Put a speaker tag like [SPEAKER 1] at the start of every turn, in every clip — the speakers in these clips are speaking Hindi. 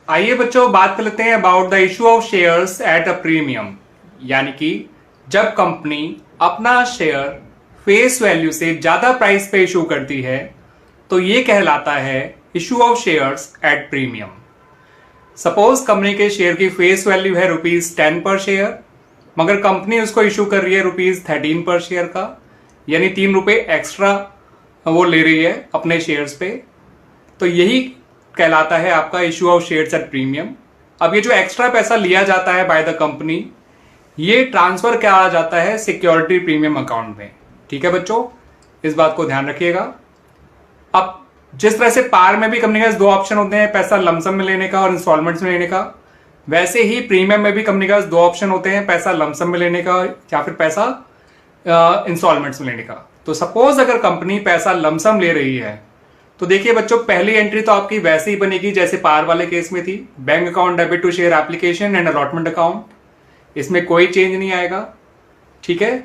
[SPEAKER 1] आइए बच्चों बात कर लेते हैं about the issue of shares at a premium. यानी कि जब कंपनी अपना शेयर फेस वैल्यू से ज्यादा प्राइस पे इशू करती है तो ये कहलाता है issue of shares at premium. Suppose company के शेयर की फेस वैल्यू है ₹10 पर शेयर, मगर कंपनी उसको इशू कर रही है ₹13 पर शेयर का, यानी ₹3 एक्स्ट्रा वो ले रही है अपने शेयर्स पे। तो यही कहलाता है आपका issue of shares at premium. अब ये जो एक्स्ट्रा पैसा लिया जाता है बाय द कंपनी, ये ट्रांसफर किया जाता है सिक्योरिटी प्रीमियम अकाउंट में। ठीक है बच्चों, इस बात को ध्यान रखिएगा। अब जिस तरह से पार में भी कंपनी के पास दो ऑप्शन होते हैं, पैसा लमसम में लेने का और इंस्टॉलमेंट्स में लेने का, वैसे ही प्रीमियम में भी कंपनी के पास दो ऑप्शन होते हैं, पैसा लमसम में लेने का या फिर पैसा इंस्टॉलमेंट्स में लेने का। तो सपोज अगर कंपनी पैसा लमसम ले रही है तो देखिए बच्चों, पहली एंट्री तो आपकी वैसे ही बनेगी जैसे पार वाले केस में थी, bank account debit to share application and allotment account. इसमें कोई चेंज नहीं आएगा, ठीक है।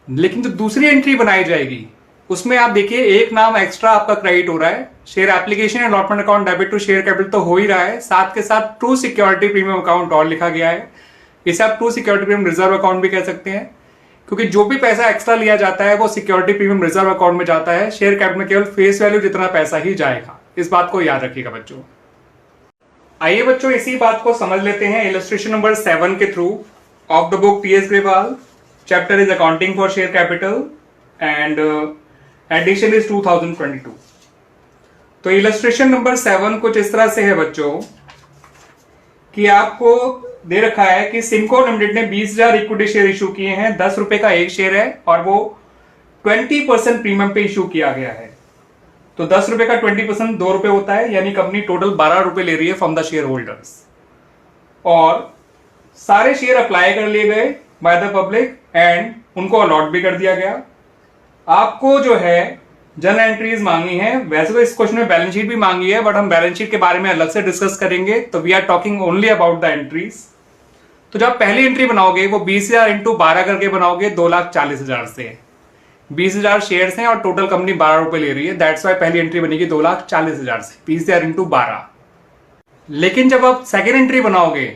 [SPEAKER 1] लेकिन जो दूसरी एंट्री बनाई जाएगी उसमें आप देखिए एक नाम एक्स्ट्रा आपका क्रेडिट हो रहा है। Share application and allotment account debit to share capital तो हो ही रहा है, साथ के साथ ट्रू सिक्योरिटी प्रीमियम अकाउंट और लिखा गया है। इसे आप true security premium reserve account भी कह सकते हैं, क्योंकि जो भी पैसा एक्स्ट्रा लिया जाता है वो सिक्योरिटी प्रीमियम रिजर्व अकाउंट में जाता है। शेयर कैपिटल में केवल फेस वैल्यू जितना पैसा ही जाएगा, इस बात को याद रखिएगा बच्चों। आइए बच्चों इसी बात को समझ लेते हैं इलस्ट्रेशन नंबर 7 के through of the book PS Grewal. Chapter is accounting for share capital and edition is 2022। तो इलस्ट्रेशन नंबर 7 कुछ इस तरह से है बच्चों कि आपको दे रखा है कि सिमको लिमिटेड ने 20,000 इक्विटी शेयर इशू किए हैं, ₹10 का एक शेयर है और वो 20% प्रीमियम पे इशू किया गया है। तो ₹10 का 20% ₹2 होता है, यानी कंपनी टोटल ₹12 ले रही है फ्रॉम द शेयर होल्डर्स। और सारे शेयर अप्लाई कर लिए गए बाय द पब्लिक एंड उनको अलॉट भी कर दिया गया। आपको जो है जर्नल एंट्रीज मांगी है, वैसे तो इस क्वेश्चन में बैलेंस शीट भी मांगी है, बट हम बैलेंस शीट के बारे में अलग से डिस्कस करेंगे, तो we are talking only about the entries. तो जब पहली एंट्री बनाओगे वो 20,000 इंटू 12 करके बनाओगे 2,40,000 से। 20,000 शेयर्स हैं और टोटल कंपनी ₹12 ले रही है, दैट्स वाई पहली एंट्री बनेगी 2,40,000 से, 20,000 इंटू 12। लेकिन जब आप सेकेंड एंट्री बनाओगे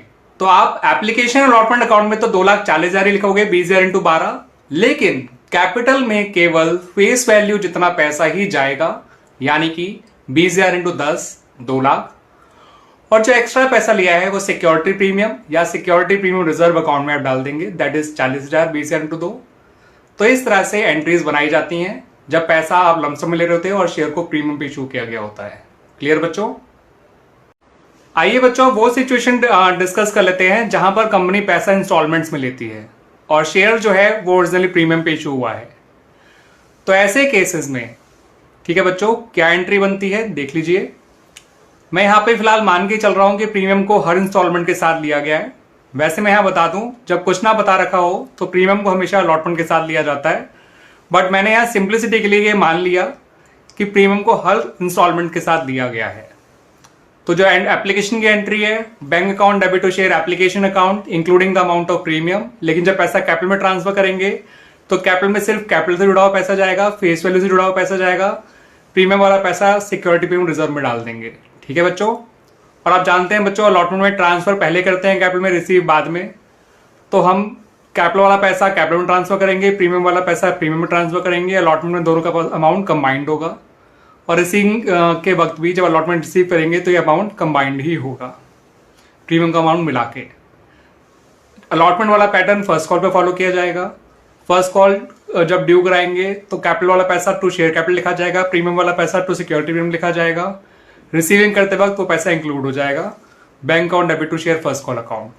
[SPEAKER 1] तो आप एप्लीकेशन अलॉटमेंट अकाउंट में तो 2,40,000 ही लिखोगे, 20,000 इंटू 12, लेकिन कैपिटल में केवल फेस वैल्यू जितना पैसा ही जाएगा, यानी कि 20,000 इंटू 10 2 लाख, और जो एक्स्ट्रा पैसा लिया है वो सिक्योरिटी प्रीमियम या सिक्योरिटी प्रीमियम रिजर्व अकाउंट में आप डाल देंगे, दैट इज 40,000, 20,000 इंटू 2। तो इस तरह से एंट्रीज बनाई जाती हैं जब पैसा आप लमसम में ले रहे होते हैं और शेयर को प्रीमियम पे इशू किया गया होता है। क्लियर बच्चों? आइए बच्चों वो सिचुएशन डिस्कस कर लेते हैं जहां पर कंपनी पैसा इंस्टॉलमेंट्स में लेती है और शेयर जो है वो ओरिजिनली प्रीमियम पे इशू हुआ है। तो ऐसे केसेस में, ठीक है बच्चों, क्या एंट्री बनती है देख लीजिए। मैं यहां पे फिलहाल मान के चल रहा हूं कि प्रीमियम को हर इंस्टॉलमेंट के साथ लिया गया है। वैसे मैं यहां बता दूं, जब कुछ ना बता रखा हो तो प्रीमियम को हमेशा अलॉटमेंट के साथ लिया जाता है, बट मैंने यहां सिंप्लिसिटी के लिए ये मान लिया कि प्रीमियम को हर इंस्टॉलमेंट के साथ लिया गया है। तो जो एप्लीकेशन की एंट्री है, bank account debit to share application account including the amount of premium, लेकिन जब पैसा कैपिटल में ट्रांसफर करेंगे तो कैपिटल में सिर्फ कैपिटल से जुड़ा हुआ पैसा जाएगा, फेस वैल्यू से जुड़ा हुआ पैसा जाएगा, प्रीमियम वाला पैसा सिक्योरिटी प्रीमियम रिजर्व में डाल देंगे। ठीक है बच्चों? और आप जानते हैं बच्चों, अलॉटमेंट में ट्रांसफर पहले करते हैं, कैपिटल में रिसीव बाद में। तो हम कैपिटल वाला पैसा कैपिटल में ट्रांसफर करेंगे, प्रीमियम वाला पैसा प्रीमियम में ट्रांसफर करेंगे, अलॉटमेंट में दोनों का अमाउंट कंबाइंड होगा, और रिसीविंग के वक्त भी जब अलॉटमेंट रिसीव करेंगे तो ये अमाउंट कंबाइंड ही होगा, प्रीमियम का अमाउंट मिला के। अलॉटमेंट वाला पैटर्न फर्स्ट कॉल पे फॉलो किया जाएगा। फर्स्ट कॉल जब ड्यू कराएंगे तो कैपिटल वाला पैसा टू शेयर कैपिटल लिखा जाएगा, प्रीमियम वाला पैसा टू सिक्योरिटी प्रीमियम लिखा जाएगा। रिसीविंग करते वक्त वो पैसा इंक्लूड हो जाएगा, bank account debit to share first call account.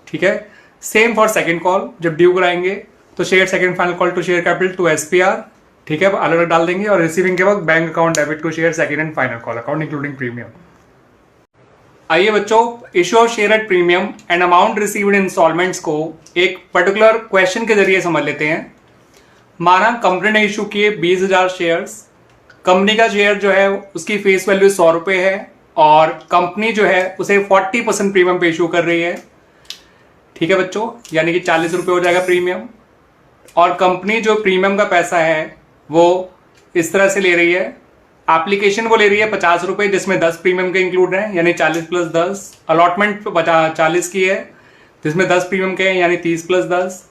[SPEAKER 1] ठीक है, सेम फॉर सेकेंड कॉल, जब ड्यू कराएंगे तो share second final call to share capital to SPR, ठीक है, अलग अलग डाल देंगे। और रिसीविंग के वक्त bank account debit to share second and final call account including premium. आइए बच्चों, issue of share at premium and amount received in installments को एक पर्टिकुलर क्वेश्चन के जरिए समझ लेते हैं। माना कंपनी ने इशू किए 20,000 शेयर्स, कंपनी का शेयर जो है उसकी फेस वैल्यू ₹100 है और कंपनी जो है उसे 40% प्रीमियम पे इशू कर रही है। ठीक है बच्चों, यानी कि ₹40 हो जाएगा प्रीमियम। और कंपनी जो प्रीमियम का पैसा है वो इस तरह से ले रही है, एप्लीकेशन वो ले रही है 50 रुपए, जिसमें 10 प्रीमियम के इंक्लूड हैं यानी 40 प्लस 10। अलॉटमेंट 40 की है जिसमें 10 प्रीमियम के हैं यानी 30 प्लस 10।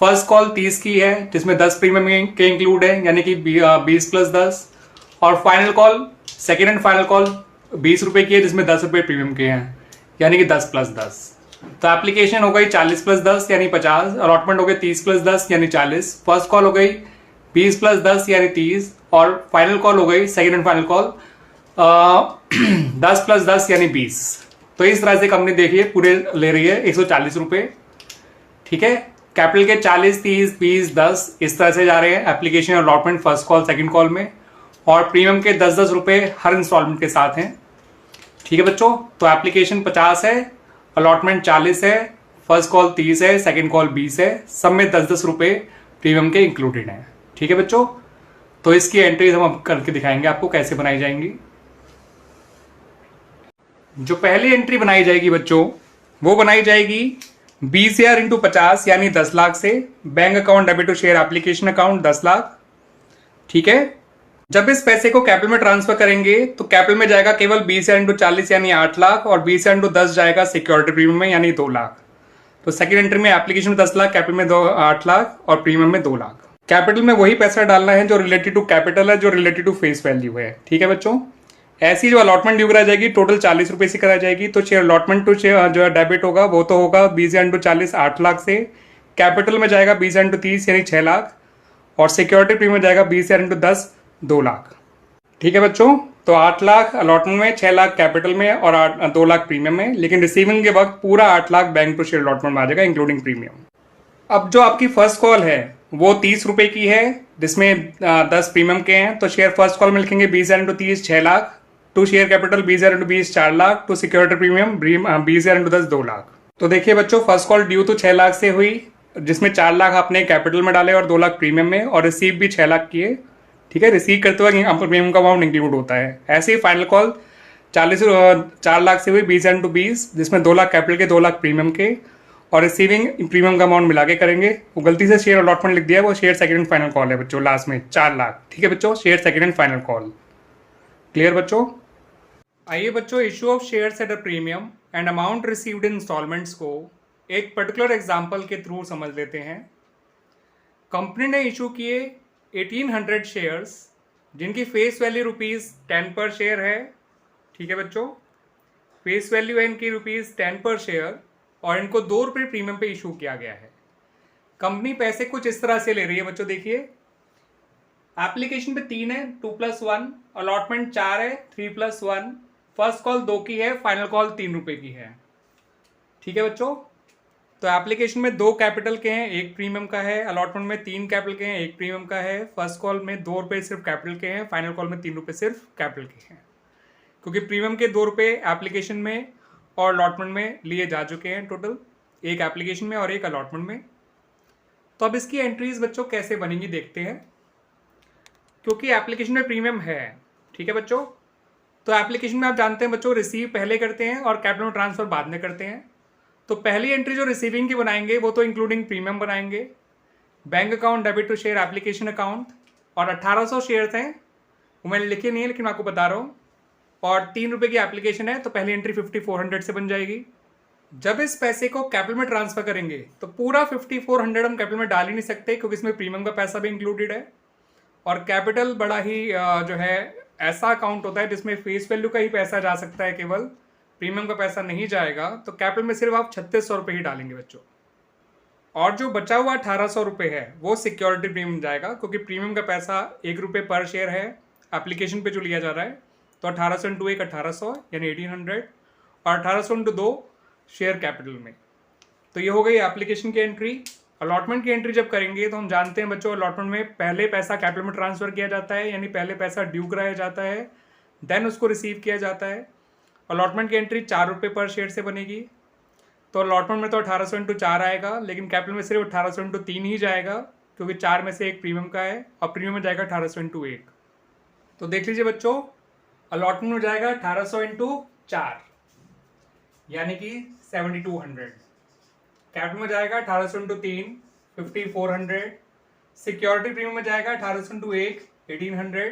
[SPEAKER 1] फर्स्ट कॉल 30 की है जिसमें 10 प्रीमियम के इंक्लूड है यानी कि 20 प्लस 10। और final call, second and final call 20 रुपए की है जिसमें 10 रुपए प्रीमियम के हैं यानी कि 10 प्लस 10। तो एप्लीकेशन हो गई 40 प्लस 10 यानी 50, अलॉटमेंट हो गई 30 प्लस 10 यानी 40, फर्स्ट कॉल हो गई 20 प्लस 10 यानी 30 और फाइनल कॉल हो गई second and final call 10 plus 10 यानी 20। तो इस तरह से कंपनी देखिए पूरे ले रही है 140 रुपए। ठीक है, कैपिटल के 40, 30, 20, 10 इस तरह से जा रहे हैं application allotment first call second call में, और प्रीमियम के 10-10 रुपए हर इंस्टॉलमेंट के साथ हैं। ठीक है बच्चों, तो एप्लीकेशन 50 है, अलॉटमेंट 40 है, फर्स्ट कॉल 30 है, सेकंड कॉल 20 है, सब में 10-10 रुपए प्रीमियम के इंक्लूडेड हैं। ठीक है बच्चों, तो इसकी एंट्रीज हम अब करके दिखाएंगे आपको कैसे बनाई जाएंगी। जो पहली एंट्री बनाई जाएगी बच्चों, वो बनाई जाएगी 20,000 इंटू 50 यानी 10 लाख से। Bank account debit to share application account 10 lakh. ठीक है, जब इस पैसे को कैपिटल में ट्रांसफर करेंगे तो कैपिटल में जाएगा केवल 20,000 इंटू 40 यानी 8 लाख, और 20,000 इंटू 10 जाएगा सिक्योरिटी प्रीमियम में यानी 2 लाख। तो सेकंड एंट्री में एप्लीकेशन में 10 लाख, कैपिटल में 8 लाख और प्रीमियम में 2 लाख। कैपिटल में वही पैसा डालना है जो रिलेटेड टू कैपिटल है, जो रिलेटेड टू फेस वैल्यू है। ठीक है बच्चों, ऐसी जो अलॉटमेंट ड्यू कराई जाएगी टोटल 40 रुपए से कराई जाएगी। तो शेयर अलॉटमेंट टू शेयर जो डेबिट होगा वो तो होगा 20,000 इंटू 40 8 लाख से, कैपिटल में जाएगा 20,000 इंटू 30 यानी 6 लाख, और सिक्योरिटी प्रीमियम जाएगा 20,000 इंटू 10 2 लाख। ठीक है बच्चों, तो 8 लाख अलॉटमेंट में, 6 लाख कैपिटल में और 2 लाख प्रीमियम में, लेकिन रिसीविंग के वक्त पूरा 8 lakh bank to share allotment में आ जाएगा इंक्लूडिंग प्रीमियम। अब जो आपकी फर्स्ट कॉल है वो 30 रुपए की है जिसमें 10 प्रीमियम के हैं। तो शेयर फर्स्ट कॉल में लिखेंगे 20,000 into 30 6 lakh, to share capital 20,000 into 20 4 lakh, to security premium 20,000 into 10 2 lakh. तो देखिए बच्चों, फर्स्ट कॉल ड्यू तो 6 लाख से हुई जिसमें 4 लाख आपने कैपिटल में डाले और 2 लाख प्रीमियम में, और रिसीव भी 6 लाख की है। ठीक है, रिसीव करते वक्त प्रीमियम का अमाउंट इंक्लूड होता है। ऐसे ही फाइनल कॉल 4 लाख से हुई 20,000 इंटू 20 जिसमें 2 लाख कैपिटल के 2 लाख प्रीमियम के, और रिसीविंग प्रीमियम का अमाउंट मिला के करेंगे। वो गलती से शेयर अलॉटमेंट लिख दिया है, वो share second and final call है बच्चों लास्ट में 4 लाख। ठीक है बच्चों, share second and final call. Clear बच्चों? आइए बच्चों, issue of shares at a premium and amount received in installments को एक पर्टिकुलर एग्जांपल के थ्रू समझ लेते हैं। कंपनी ने इशू किए 1800 शेयर्स जिनकी फेस वैल्यू ₹10 पर शेयर है। ठीक है बच्चों, फेस वैल्यू है इनकी ₹10 पर शेयर, और इनको 2 रुपये प्रीमियम पे इशू किया गया है। कंपनी पैसे कुछ इस तरह से ले रही है बच्चों, देखिए एप्लीकेशन पे 3 है 2+1, अलॉटमेंट 4 है 3+1, फर्स्ट कॉल 2 की है, फाइनल कॉल 3 रुपए की है। ठीक है बच्चों, तो एप्लीकेशन में 2 कैपिटल के हैं 1 प्रीमियम का है, अलॉटमेंट में 3 कैपिटल के हैं 1 प्रीमियम का है, फर्स्ट कॉल में 2 रुपये सिर्फ कैपिटल के हैं, फाइनल कॉल में 3 रुपये सिर्फ कैपिटल के हैं, क्योंकि प्रीमियम के 2 रुपये एप्लीकेशन में और अलॉटमेंट में लिए जा चुके हैं टोटल, एक एप्लीकेशन में और एक अलॉटमेंट में। तो अब इसकी एंट्रीज बच्चों कैसे बनेंगी देखते हैं, क्योंकि एप्लीकेशन में प्रीमियम है। ठीक है बच्चों, तो एप्लीकेशन में आप जानते हैं बच्चों रिसीव पहले करते हैं और कैपिटल में ट्रांसफर बाद में करते हैं। तो पहली एंट्री जो रिसीविंग की बनाएंगे वो तो इंक्लूडिंग प्रीमियम बनाएंगे, bank account debit to share application account, और 1800 शेयर्स हैं वो मैंने लिखे नहीं है लेकिन मैं आपको बता रहा हूँ, और 3 रुपये की एप्लीकेशन है, तो पहली एंट्री 5400 से बन जाएगी। जब इस पैसे को कैपिटल में ट्रांसफर करेंगे तो पूरा 5400 हम कैपिटल में डाल ही नहीं सकते, क्योंकि इसमें प्रीमियम का पैसा भी इंक्लूडेड है, और कैपिटल बड़ा ही जो है ऐसा अकाउंट होता है जिसमें फेस वैल्यू का ही पैसा जा सकता है, केवल प्रीमियम का पैसा नहीं जाएगा। तो कैपिटल में सिर्फ आप 3600 रुपये ही डालेंगे बच्चों, और जो बचा हुआ 1800 रुपये है वो सिक्योरिटी प्रीमियम जाएगा, क्योंकि प्रीमियम का पैसा 1 रुपये पर शेयर है एप्लीकेशन पे जो लिया जा रहा है। तो 1800 इंटू 1 1800 यानी 1800, और 1800 इंटू 2 शेयर कैपिटल में। तो ये हो गई एप्लीकेशन की एंट्री। अलॉटमेंट की एंट्री जब करेंगे तो हम जानते हैं बच्चों अलॉटमेंट में पहले पैसा कैपिटल में ट्रांसफर किया जाता है, यानी पहले पैसा ड्यू कराया जाता है, देन उसको रिसीव किया जाता है। अलॉटमेंट की एंट्री 4 रुपये पर शेयर से बनेगी। तो अलॉटमेंट में तो 1800 इंटू 4 आएगा, लेकिन कैपिटल में सिर्फ 1800 इंटू 3 ही जाएगा, क्योंकि 4 में से 1 प्रीमियम का है, और प्रीमियम में जाएगा 1800 इंटू 1। तो देख लीजिए बच्चों, अलॉटमेंट में जाएगा 1800 इंटू 4 यानी कि 7200, कैपिटल में जाएगा 1800 इंटू 3 5400, सिक्योरिटी प्रीमियम में जाएगा 1800 इंटू 1 1800,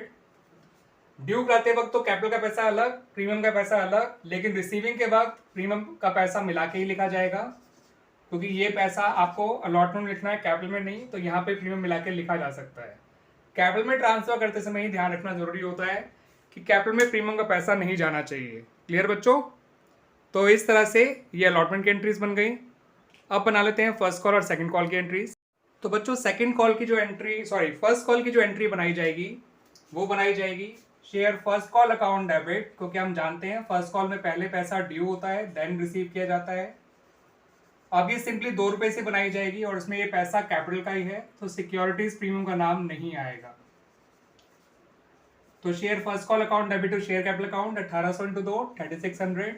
[SPEAKER 1] ड्यू कराते वक्त तो कैपिटल का पैसा अलग, प्रीमियम का पैसा अलग, लेकिन रिसीविंग के वक्त प्रीमियम का पैसा मिला के ही लिखा जाएगा, क्योंकि ये पैसा आपको अलॉटमेंट में लिखना है, कैपिटल में नहीं, तो यहाँ पे प्रीमियम मिला के लिखा जा सकता है। कैपिटल में ट्रांसफर करते समय ही ध्यान रखना जरूरी होता है कि कैपिटल में प्रीमियम का पैसा नहीं जाना चाहिए। क्लियर बच्चों? तो इस तरह से ये अलॉटमेंट की एंट्रीज बन गई। अब बना लेते हैं फर्स्ट कॉल और सेकंड कॉल की एंट्रीज। तो बच्चों सेकंड कॉल की जो एंट्री फर्स्ट कॉल की जो एंट्री बनाई जाएगी वो बनाई जाएगी share first call account debit, क्योंकि हम जानते हैं फर्स्ट कॉल में पहले पैसा ड्यू होता है देन रिसीव किया जाता है। अब ये सिंपली 2 रुपए से बनाई जाएगी और इसमें ये पैसा कैपिटल का ही है, तो सिक्योरिटीज प्रीमियम का नाम नहीं आएगा। तो share first call account debit to share capital account 1800 into 2 3600।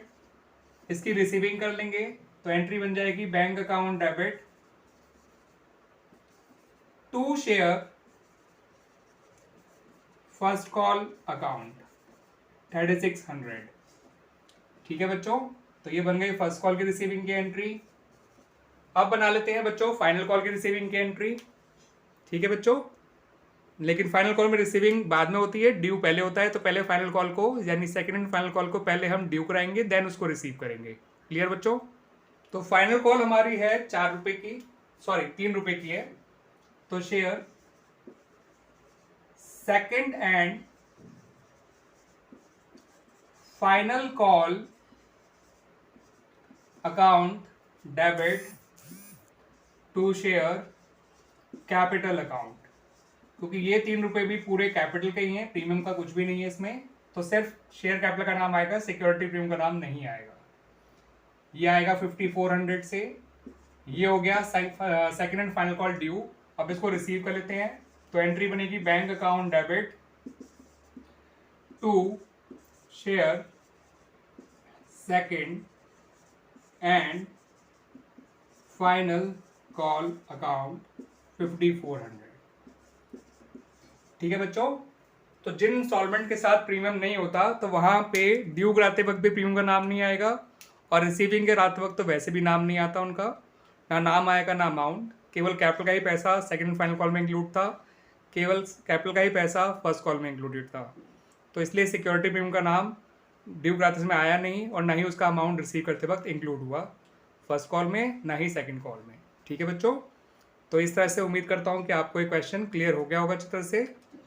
[SPEAKER 1] इसकी रिसीविंग कर लेंगे तो एंट्री बन जाएगी bank account debit to share first call account 3600। ठीक है बच्चों, तो ये बन गई फर्स्ट कॉल की रिसीविंग की एंट्री। अब बना लेते हैं बच्चों फाइनल कॉल की रिसीविंग की एंट्री। ठीक है बच्चों, लेकिन फाइनल कॉल में रिसीविंग बाद में होती है, ड्यू पहले होता है, तो पहले फाइनल कॉल को यानी सेकंड एंड फाइनल कॉल को पहले हम ड्यू कराएंगे देन उसको रिसीव करेंगे। क्लियर बच्चों? तो फाइनल कॉल हमारी है 4 रुपए की, 3 रुपए की है। तो share second and final call account debit to share capital account, क्योंकि ये 3 रुपए भी पूरे कैपिटल के ही हैं, प्रीमियम का कुछ भी नहीं है इसमें, तो सिर्फ शेयर कैपिटल का नाम आएगा, सिक्योरिटी प्रीमियम का नाम नहीं आएगा। ये आएगा 5400 से। ये हो गया second and final call due. अब इसको रिसीव कर लेते हैं, तो एंट्री बनेगी bank account debit to share second and final call account 5400। ठीक है बच्चों, तो जिन इंस्टॉलमेंट के साथ प्रीमियम नहीं होता तो वहां पे ड्यू कराते वक्त भी प्रीमियम का नाम नहीं आएगा, और रिसीविंग के रात वक्त तो वैसे भी नाम नहीं आता उनका, ना नाम आएगा ना अमाउंट। केवल कैपिटल का ही पैसा सेकंड फाइनल कॉल में इंक्लूड था, केवल कैपिटल का ही पैसा फर्स्ट कॉल में इंक्लूडेड था, तो इसलिए सिक्योरिटी प्रीमियम का नाम ड्यू कराते समय आया नहीं, और ना ही उसका अमाउंट रिसीव करते वक्त इंक्लूड हुआ फर्स्ट कॉल में, ना ही सेकंड कॉल में। ठीक है बच्चों, तो इस तरह से उम्मीद करता हूँ कि आपको ये क्वेश्चन क्लियर हो गया होगा अच्छी तरह से।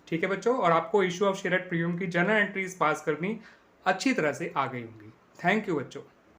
[SPEAKER 1] ठीक है बच्चों, और आपको issue of share at premium की जनरल एंट्रीज पास करनी अच्छी तरह से आ गई होंगी। थैंक यू बच्चों।